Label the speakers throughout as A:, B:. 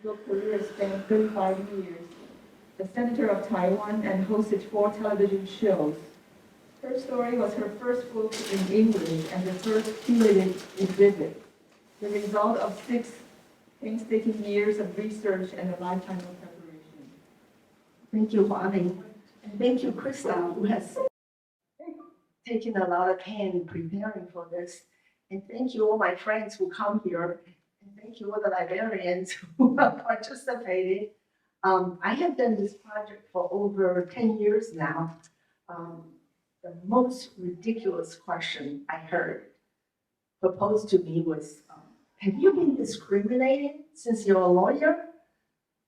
A: legal career spanned 35 years, the Senator of Taiwan, and hosted 4 television shows. Herstory was her first book in English and the first curated exhibit, the result of 6 painstaking years of research and a lifetime of preparation.
B: Thank you, Huali. And thank you, Krista, who has taken a lot of pain in preparing for this. And thank you, all my friends who come here. And thank you, all the librarians who have participated. I have done this project for over 10 years now. The most ridiculous question I heard proposed to me was, have you been discriminated since you're a lawyer?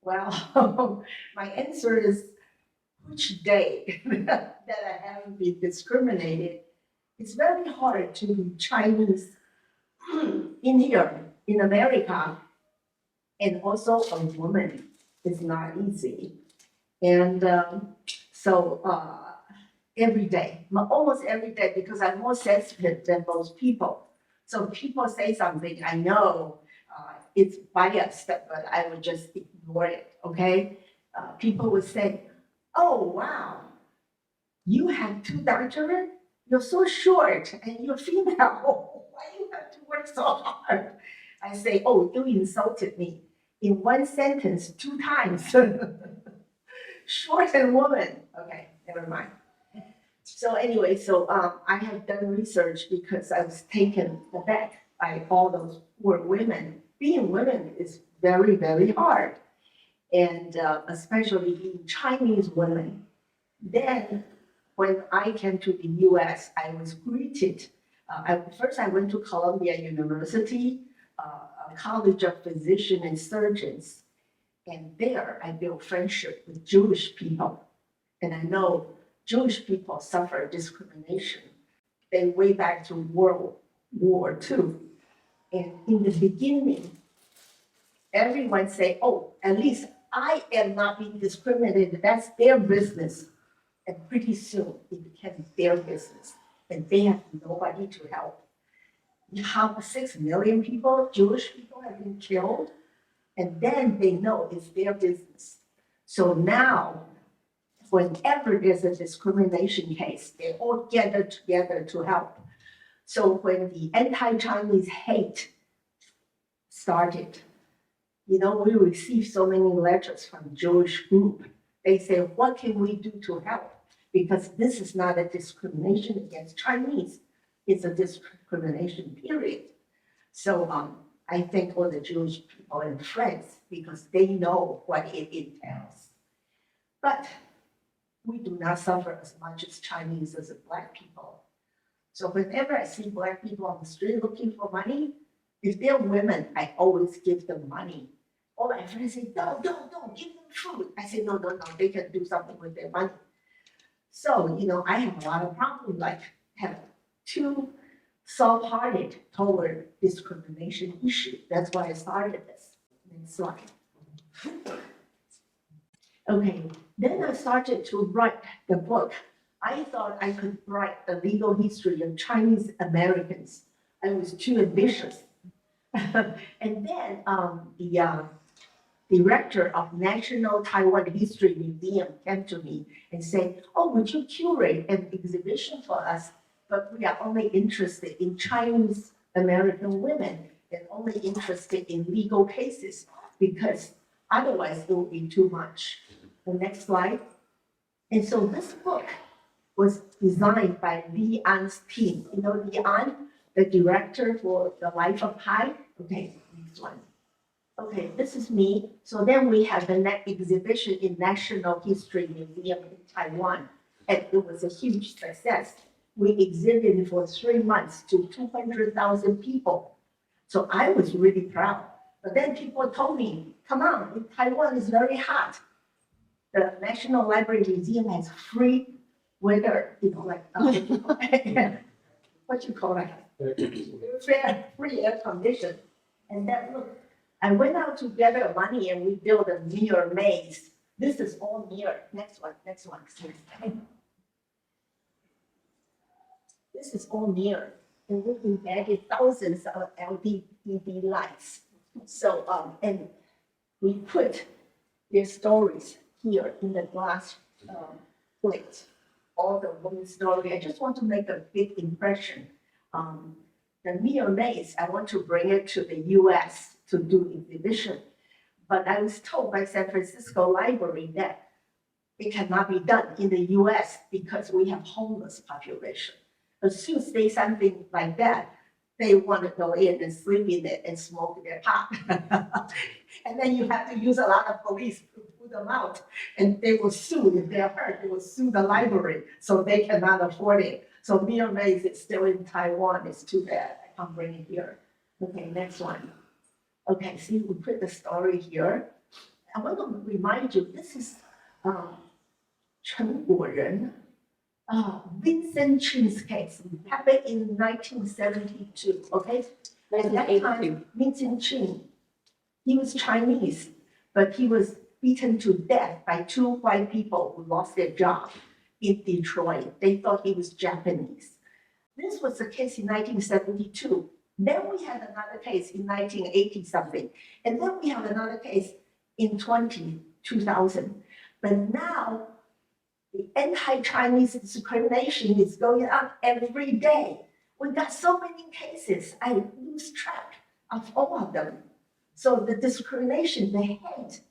B: Well, my answer is, which day that I haven't been discriminated? It's very hard to be Chinese in here, in America, and also a woman is not easy. And every day, almost every day, because I'm more sensitive than most people. So people say something, I know it's biased, but I would just ignore it, okay? People would say, oh, wow, you have 2 doctorates? You're so short and you're female. Why you have to work so hard? I say, oh, you insulted me in 1 sentence 2 times. Short and woman. Okay, never mind. So anyway, I have done research because I was taken aback by all those poor women. Being women is very, very hard, and especially being Chinese women. Then, when I came to the U.S., I was greeted. First, I went to Columbia University, a college of physicians and surgeons, and there I built friendship with Jewish people, and I know Jewish people suffer discrimination. They way back to World War II. And in the beginning, everyone say, oh, at least I am not being discriminated. That's their business. And pretty soon it became their business. And they have nobody to help. How 6 million people, Jewish people, have been killed. And then they know it's their business. So now, whenever there's a discrimination case, they all gather together to help. So when the anti-Chinese hate started, we received so many letters from Jewish group. They say, what can we do to help? Because this is not a discrimination against Chinese. It's a discrimination, period. So I thank all the Jewish people and friends because they know what it entails. But we do not suffer as much as Chinese as Black people. So whenever I see Black people on the street looking for money, if they're women, I always give them money. All my friends say, no, don't, give them food. I say, no, they can do something with their money. So, I have a lot of problems, like have too soft-hearted toward discrimination issue. That's why I started this. Next slide. Okay, then I started to write the book. I thought I could write a legal history of Chinese Americans. I was too ambitious. And then the director of National Taiwan History Museum came to me and said, oh, would you curate an exhibition for us? But we are only interested in Chinese American women and only interested in legal cases because otherwise it would be too much. The next slide. And so this book was designed by Li An's team. Li An, the director for The Life of Pi. Okay, next one. Okay, this is me. So then we have the next exhibition in National History Museum in Taiwan. And it was a huge success. We exhibited for 3 months to 200,000 people. So I was really proud. But then people told me, come on, in Taiwan is very hot. The National Library Museum has free weather, what you call that? Free air condition. And then look, I went out to gather money and we built a mirror maze. This is all mirror. Next one. This is all mirror. And we embedded thousands of LED lights. So, and we put their stories here in the glass plate. All the women's story. I just want to make a big impression. The Mia Maze, I want to bring it to the US to do exhibition. But I was told by San Francisco Library that it cannot be done in the US because we have homeless population. As soon as they something like that, they want to go in and sleep in it and smoke their pot. And then you have to use a lot of police to put them out. And they will sue, if they're hurt, they will sue the library, so they cannot afford it. So Mia Maze is still in Taiwan, it's too bad, I can't bring it here. Okay, next one. Okay, see, we put the story here. I want to remind you, this is Chen Vincent Chen's case happened in 1972, okay? At that time, Vincent Chen, he was Chinese, but he was beaten to death by two white people who lost their job in Detroit. They thought he was Japanese. This was the case in 1972. Then we had another case in 1980 something. And then we have another case in 2000. But now the anti-Chinese discrimination is going on every day. We got so many cases, I lose track of all of them. So the discrimination, the hate,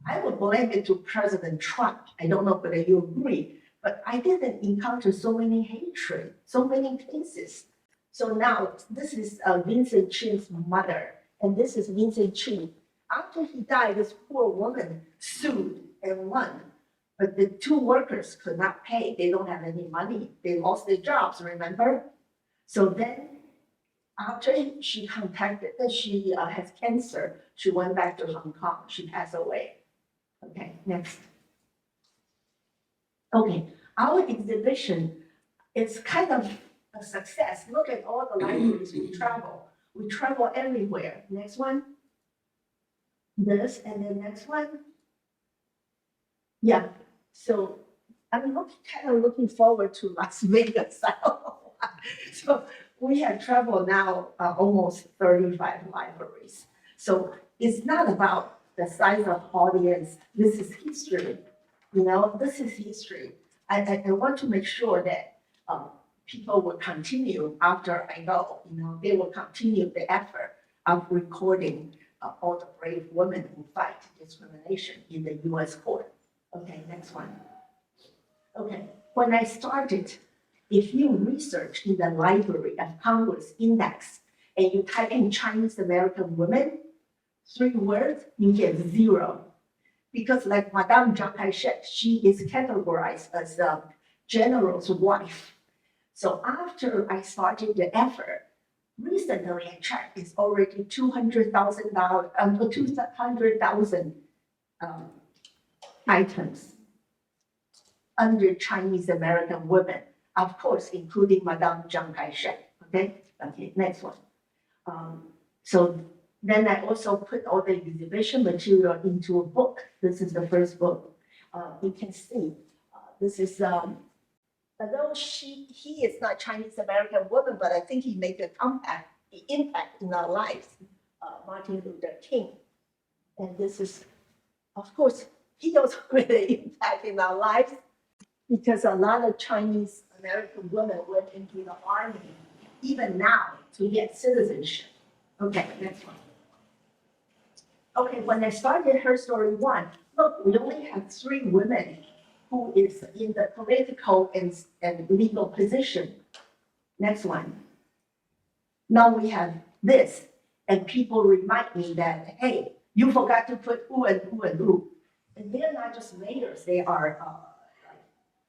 B: I would blame it to President Trump. I don't know whether you agree, but I didn't encounter so many hatred, so many cases. So now this is Vincent Chen's mother, and this is Vincent Chen. After he died, this poor woman sued and won. But the two workers could not pay. They don't have any money. They lost their jobs, remember? So then after she has cancer, she went back to Hong Kong. She passed away. Okay, next. Okay, our exhibition is kind of a success. Look at all the libraries we travel. We travel everywhere. Next one. This, and then next one. Yeah, so I'm kind of looking forward to Las Vegas. So we have traveled now almost 35 libraries. So it's not about the size of audience. This is history. You know, this is history. I want to make sure that people will continue after I go. You know, they will continue the effort of recording all the brave women who fight discrimination in the U.S. court. Okay, next one. Okay, when I started, if you research in the Library of Congress Index and you type in Chinese American women, 3 words, you get 0. Because like Madame Chiang Kai-shek, she is categorized as a general's wife. So after I started the effort, recently I checked, it's already 200,000 items under Chinese American women, of course, including Madame Chiang Kai-shek. Okay, next one. So then I also put all the exhibition material into a book. This is the first book. You can see, this is, although he is not Chinese American woman, but I think he made an impact in our lives, Martin Luther King. And this is, of course, he also made an impact in our lives because a lot of Chinese American women went into the army, even now, to get citizenship. Okay, next one. Okay, when I started Herstory 1, look, we only have 3 women who is in the political and legal position. Next one. Now we have this, and people remind me that, hey, you forgot to put who and who and who. And they're not just mayors, they are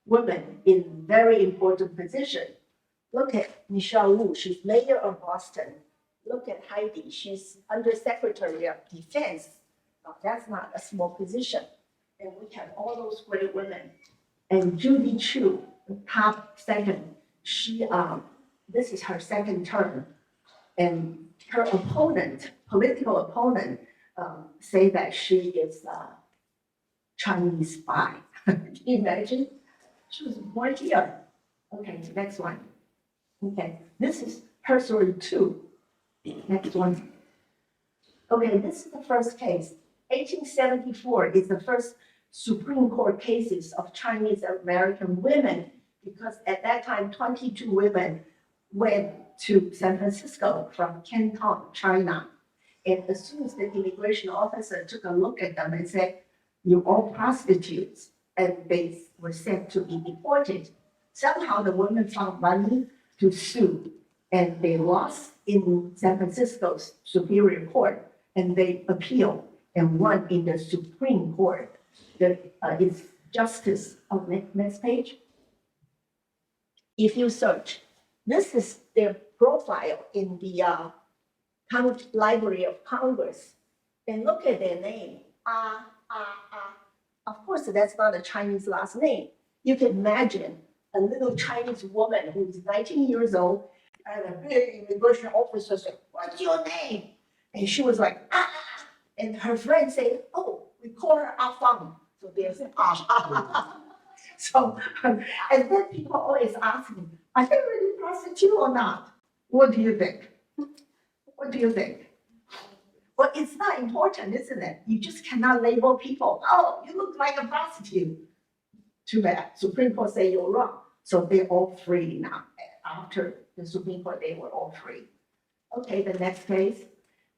B: women in very important position. Look at Michelle Wu, she's mayor of Boston. Look at Heidi, she's Undersecretary of Defense. Now, that's not a small position. And we have all those great women. And Judy Chu, the top second, she, this is her second term. And her opponent, political opponent, say that she is a Chinese spy. Can you imagine? She was born here. Okay, next one. Okay, this is Herstory 2. Next one. Okay, this is the first case. 1874 is the first Supreme Court cases of Chinese American women, because at that time, 22 women went to San Francisco from Canton, China. And as soon as the immigration officer took a look at them and said, "You're all prostitutes," and they were sent to be deported. Somehow the women found money to sue, and they lost in San Francisco's Superior Court, and they appealed and won in the Supreme Court. It's Justice, next page. If you search, this is their profile in the Library of Congress. And look at their name, Of course, that's not a Chinese last name. You can imagine a little Chinese woman who's 19 years old, and a big immigration officer said, "What's your name?" And she was like, "Ah." And her friend said, "Oh, we call her Ah Fang." So there's Ah. So, and then people always ask me, "Are they really prostitute or not?" What do you think? What do you think? Well, it's not important, isn't it? You just cannot label people, "Oh, you look like a prostitute." Too bad. Supreme Court say you're wrong. So they're all free now. After the Supreme Court, they were all free. Okay, the next case.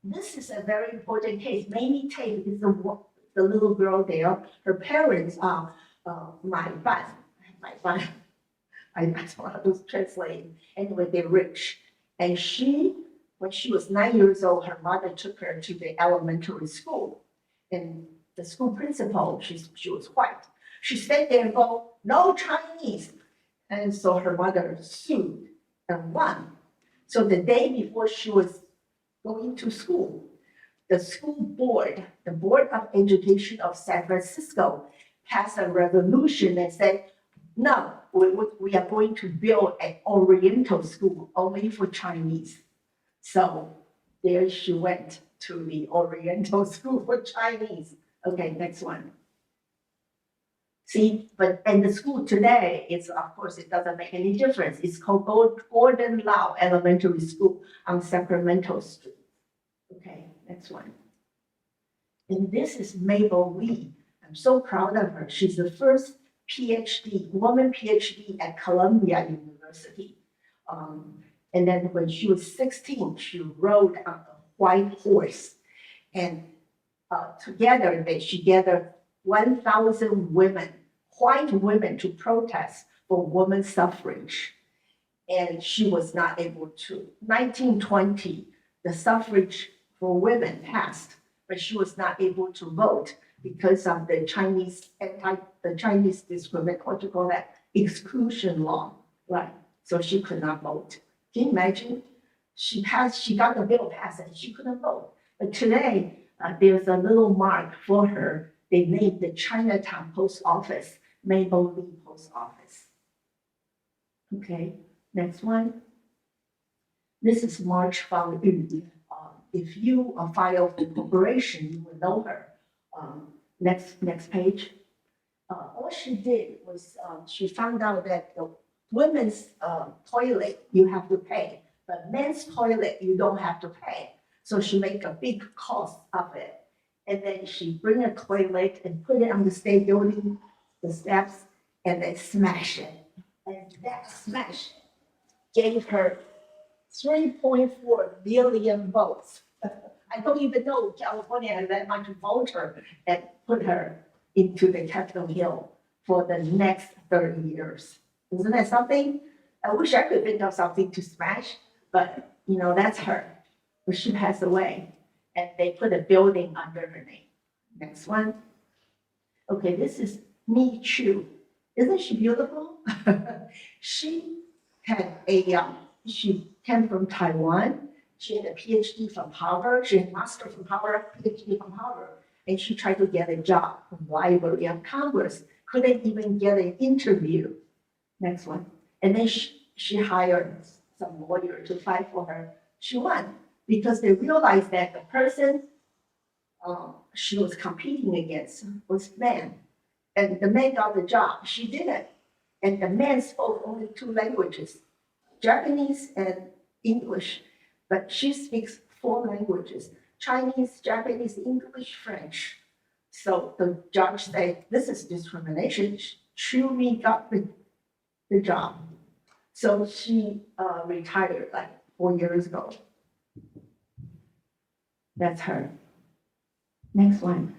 B: This is a very important case. Mamie Tate is the little girl there. Her parents are my ban. I don't know how to translate. Anyway, they're rich. And when she was 9 years old, her mother took her to the elementary school. And the school principal, she was white. She stayed there and go, "No Chinese." And so her mother sued and won. So the day before she was going to school, the school board, the Board of Education of San Francisco, passed a resolution and said, "No, we are going to build an Oriental school only for Chinese." So there she went to the Oriental school for Chinese. Okay, next one. See, and the school today is, of course, it doesn't make any difference. It's called Gordon Lau Elementary School on Sacramento Street. Okay, next one. And this is Mabel Lee. I'm so proud of her. She's the first woman PhD at Columbia University. And then when she was 16, she rode on a white horse. And together, she gathered 1,000 women, white women, to protest for women's suffrage. And she was not able to. 1920, the suffrage for women passed, but she was not able to vote because of the Chinese what you call that, exclusion law, right? So she could not vote. Can you imagine? She got the bill passed and she couldn't vote. But today, there's a little mark for her. They named the Chinatown Post Office, Mabel Lee Post Office. Okay, next one. This is March Fang Yu. If you file for corporation, you will know her. Next page. All she did was she found out that the women's toilet you have to pay, but men's toilet you don't have to pay. So she made a big cost of it. And then she bring a toilet and put it on the state building, the steps, and then smash it. And that smash gave her 3.4 million votes. I don't even know California had that much voter and put her into the Capitol Hill for the next 30 years. Isn't that something? I wish I could think of something to smash, but that's her. But she passed away, and they put a building under her name. Next one. Okay, this is Mi Chu. Isn't she beautiful? She came from Taiwan. She had a PhD from Harvard. She had a master from Harvard, PhD from Harvard. And she tried to get a job from Library of Congress. Couldn't even get an interview. Next one. And then she hired some lawyer to fight for her. She won because they realized that the person she was competing against was man. And the man got the job. She didn't. And the man spoke only 2 languages, Japanese and English. But she speaks 4 languages, Chinese, Japanese, English, French. So the judge said, this is discrimination. She got the job. So she retired like 4 years ago. That's her. Next one.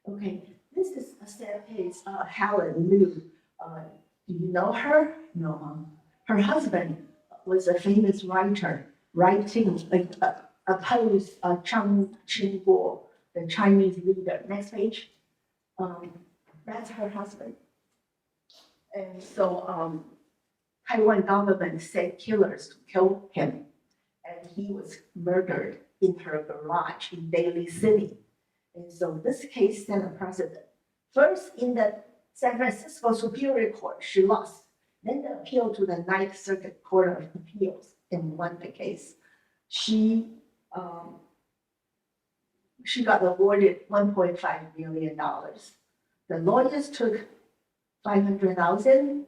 B: Okay, this is a sad case, Helen Liu. Do you know her? No. Her husband was a famous writer, writing like opposed Chen, the Chinese leader. Next page. That's her husband. And so Taiwan government sent killers to kill him, and he was murdered in her garage in Daly City. And so this case set a precedent. First, in the San Francisco Superior Court, she lost. Then the appeal to the Ninth Circuit Court of Appeals and won the case. She got awarded $1.5 million. The lawyers took $500,000,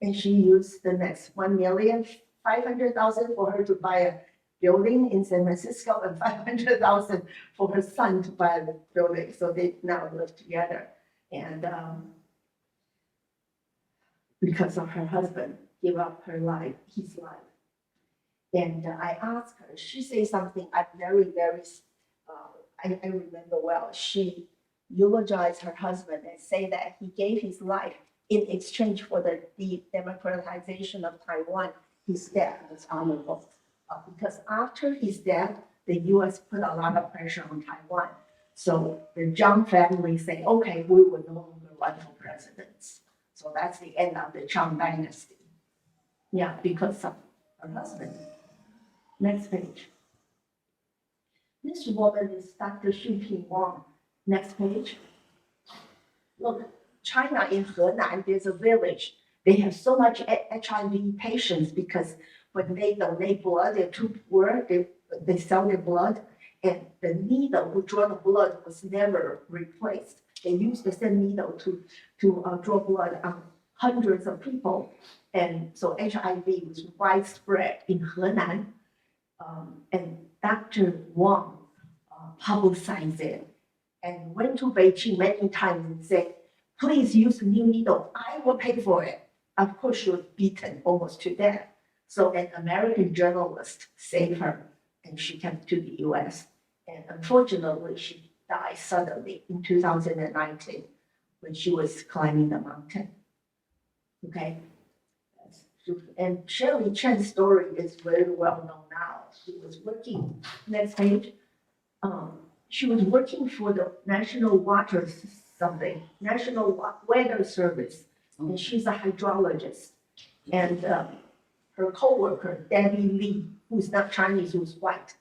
B: and she used the next $1,500,000 for her to buy a building in San Francisco and $500,000 for her son to buy the building. So they now live together. And because of her husband, give up his life. And I asked her, she said something I I remember well. She eulogized her husband and say that he gave his life in exchange for the democratization of Taiwan. His death was honorable. Because after his death, the US put a lot of pressure on Taiwan. So the Zhang family say, okay, we will no longer run for presidents. So that's the end of the Chang dynasty. Yeah, because of her husband. Next page. This woman is Dr. Xu Wang. Next page. Look, China in Henan, there's a village. They have so much HIV patients because when they donate blood, they're too poor, they sell their blood, and the needle who draw the blood was never replaced. They used the same needle to draw blood on hundreds of people. And so HIV was widespread in Henan. And Dr. Wang publicized it and went to Beijing many times and said, please use a new needle, I will pay for it. Of course, she was beaten almost to death. So an American journalist saved her, and she came to the US. And unfortunately, she died suddenly in 2019 when she was climbing the mountain. Okay? And Shirley Chen's story is very well known now. She was working, next page. She was working for the National Weather Service, and she's a hydrologist. And her coworker, Debbie Lee, who's not Chinese, who's white,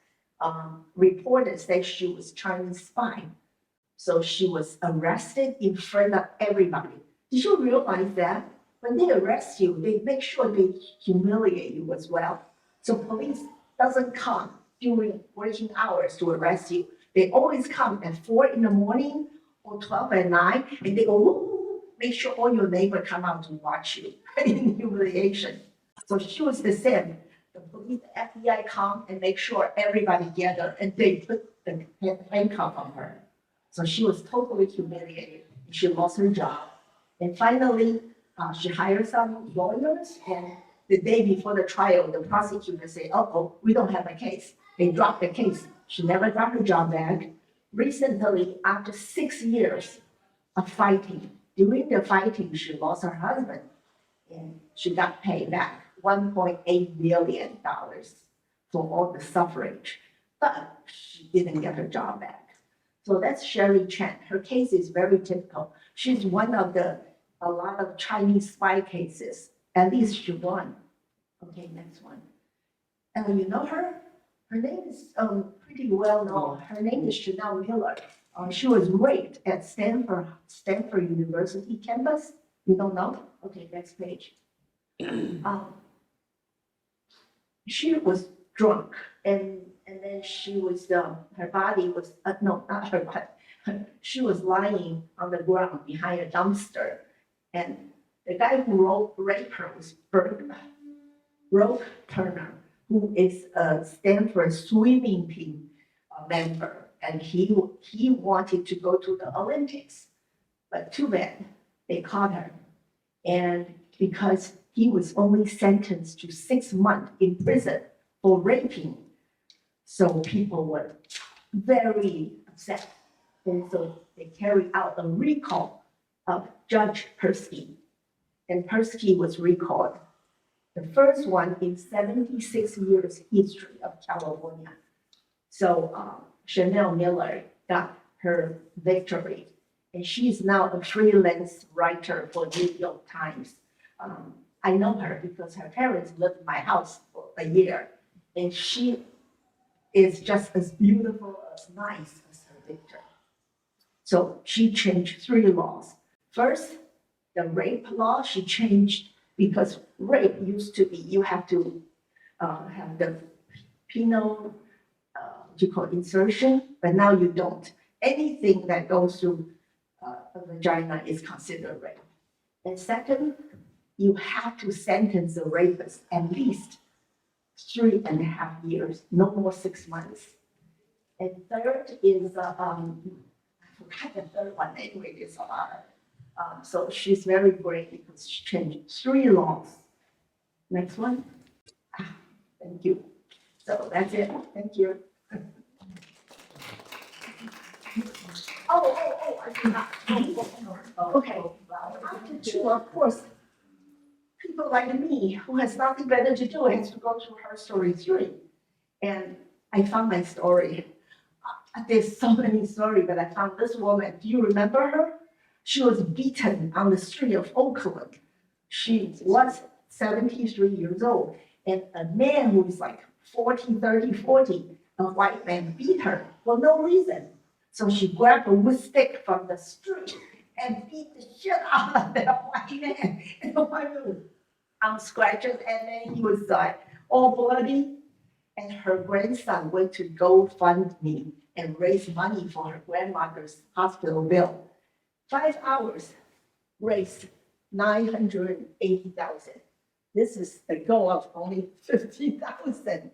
B: reported that she was Chinese spy. So she was arrested in front of everybody. Did you realize that? When they arrest you, they make sure they humiliate you as well. So police doesn't come during working hours to arrest you. They always come at 4 in the morning or 12 at night, and they go, woo, make sure all your neighbors come out to watch you in humiliation. So she was the same. The police, the FBI come and make sure everybody gather, and they put the handcuff on her. So she was totally humiliated. She lost her job. And finally, she hired some lawyers, and the day before the trial, the prosecutor said, oh, we don't have a case. They dropped the case. She never got her job back. Recently, after 6 years of fighting, during the fighting, she lost her husband, and she got paid back $1.8 million for all the suffrage, but she didn't get her job back. So that's Sherry Chen. Her case is very typical. She's one of a lot of Chinese spy cases. At least she won. Okay, next one. And you know her? Her name is pretty well known. Her name is Chanel Miller. She was raped at Stanford University campus. You don't know? Okay, next page. She was drunk, and then she was her body was no, not her body. She was lying on the ground behind a dumpster, and the guy who raped her was Brooke Turner, who is a Stanford swimming team member and he wanted to go to the Olympics, but too bad, they caught her. And because he was only sentenced to 6 months in prison for raping, so people were very upset. And so they carried out a recall of Judge Persky. And Persky was recalled. The first one in 76 years history of California. So Chanel Miller got her victory. And she's now a freelance writer for New York Times. I know her because her parents lived in my house for a year. And she is just as beautiful, as nice as her victor. So she changed 3 laws. First, the rape law, she changed because rape used to be, you have to have the penal, insertion, but now you don't. Anything that goes through a vagina is considered rape. And second, you have to sentence the rapist at least 3.5 years, no more 6 months. And third is, I forgot the third one anyway, it's so she's very great because she changed 3 laws. Next one. Thank you. So that's it. Thank you. I forgot. Okay. After 2, of course, people like me who has nothing better to do has to go to Herstory 3. And I found my story. There's so many stories, but I found this woman. Do you remember her? She was beaten on the street of Oakland. She was 73 years old. And a man who was like 40, a white man beat her for no reason. So she grabbed a wood stick from the street and beat the shit out of that white man. And the white man was on scratches, and then he was like all bloody. And her grandson went to GoFundMe and raise money for her grandmother's hospital bill. 5 hours raised 980,000. This is a goal of only 50,000.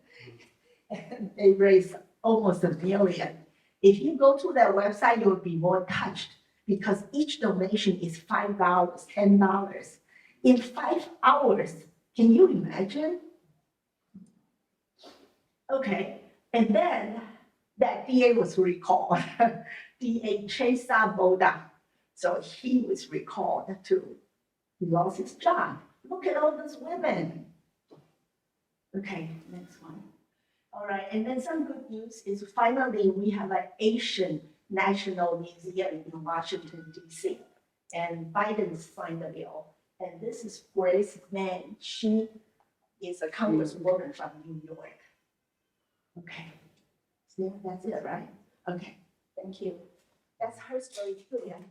B: And they raised almost $1 million. If you go to their website, you'll be more touched because each donation is $5, $10. In 5 hours, can you imagine? Okay, and then that DA was recalled, DA Chesa Boda. So he was recalled too. He lost his job. Look at all these women. Okay, next one. All right, and then some good news is finally we have an Asian National Museum in Washington, D.C. And Biden signed the bill. And this is Grace Mann. She is a congresswoman from New York. Okay, so that's it, right? Okay, thank you. That's her story too, yeah.